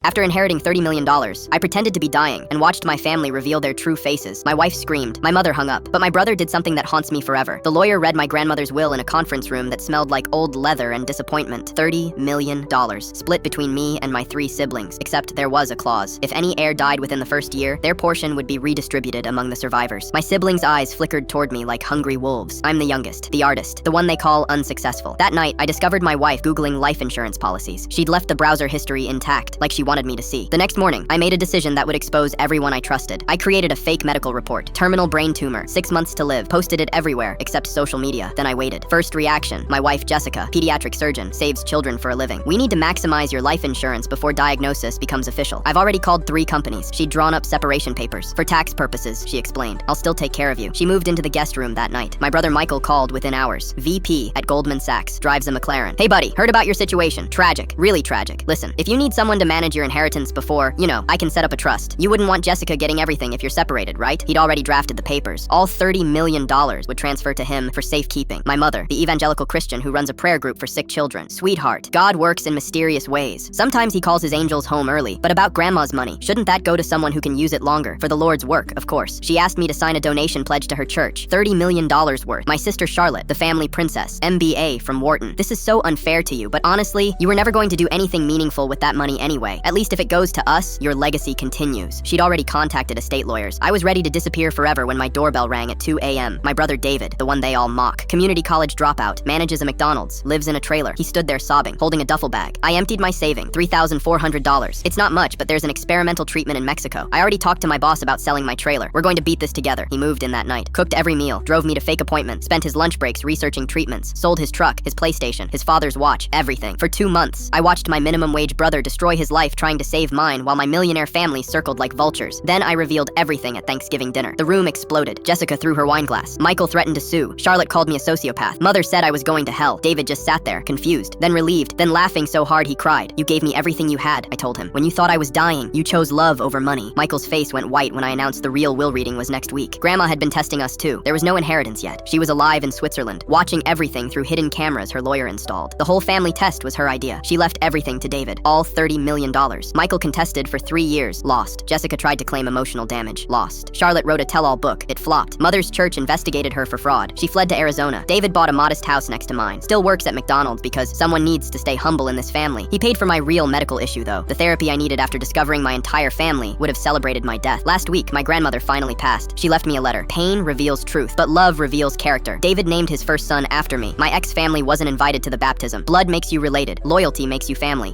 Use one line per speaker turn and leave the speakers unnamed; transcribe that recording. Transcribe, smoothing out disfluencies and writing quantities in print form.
After inheriting $30 million, I pretended to be dying and watched my family reveal their true faces. My wife screamed. My mother hung up. But my brother did something that haunts me forever. The lawyer read my grandmother's will in a conference room that smelled like old leather and disappointment. $30 million, split between me and my 3 siblings, except there was a clause. If any heir died within the first year, their portion would be redistributed among the survivors. My siblings' eyes flickered toward me like hungry wolves. I'm the youngest, the artist, the one they call unsuccessful. That night, I discovered my wife Googling life insurance policies. She'd left the browser history intact, like she wanted me to see. The next morning, I made a decision that would expose everyone I trusted. I created a fake medical report. Terminal brain tumor, 6 months to live. Posted it everywhere, except social media. Then I waited. First reaction, my wife Jessica, pediatric surgeon, saves children for a living. We need to maximize your life insurance before diagnosis becomes official. I've already called 3 companies. She'd drawn up separation papers. For tax purposes, she explained. I'll still take care of you. She moved into the guest room that night. My brother Michael called within hours. VP at Goldman Sachs, drives a McLaren. Hey buddy, heard about your situation. Tragic, really tragic. Listen, if you need someone to manage your inheritance before, I can set up a trust. You wouldn't want Jessica getting everything if you're separated, right? He'd already drafted the papers. All $30 million would transfer to him for safekeeping. My mother, the evangelical Christian who runs a prayer group for sick children. Sweetheart, God works in mysterious ways. Sometimes he calls his angels home early. But about grandma's money, shouldn't that go to someone who can use it longer? For the Lord's work, of course. She asked me to sign a donation pledge to her church. $30 million worth. My sister Charlotte, the family princess, MBA from Wharton. This is so unfair to you, but honestly, you were never going to do anything meaningful with that money anyway. At least if it goes to us, your legacy continues. She'd already contacted estate lawyers. I was ready to disappear forever when my doorbell rang at 2 a.m. My brother David, the one they all mock. Community college dropout, manages a McDonald's, lives in a trailer. He stood there sobbing, holding a duffel bag. I emptied my saving, $3,400. It's not much, but there's an experimental treatment in Mexico. I already talked to my boss about selling my trailer. We're going to beat this together. He moved in that night, cooked every meal, drove me to fake appointments, spent his lunch breaks researching treatments, sold his truck, his PlayStation, his father's watch, everything. For 2 months, I watched my minimum wage brother destroy his life trying to save mine while my millionaire family circled like vultures. Then I revealed everything at Thanksgiving dinner. The room exploded. Jessica threw her wine glass. Michael threatened to sue. Charlotte called me a sociopath. Mother said I was going to hell. David just sat there, confused, then relieved, then laughing so hard he cried. You gave me everything you had, I told him. When you thought I was dying, you chose love over money. Michael's face went white when I announced the real will reading was next week. Grandma had been testing us too. There was no inheritance yet. She was alive in Switzerland, watching everything through hidden cameras her lawyer installed. The whole family test was her idea. She left everything to David, all $30 million. Michael contested for 3 years, lost. Jessica tried to claim emotional damage, lost. Charlotte wrote a tell-all book, it flopped. Mother's church investigated her for fraud. She fled to Arizona. David bought a modest house next to mine. Still works at McDonald's because someone needs to stay humble in this family. He paid for my real medical issue though. The therapy I needed after discovering my entire family would have celebrated my death. Last week, my grandmother finally passed. She left me a letter. Pain reveals truth, but love reveals character. David named his first son after me. My ex-family wasn't invited to the baptism. Blood makes you related. Loyalty makes you family.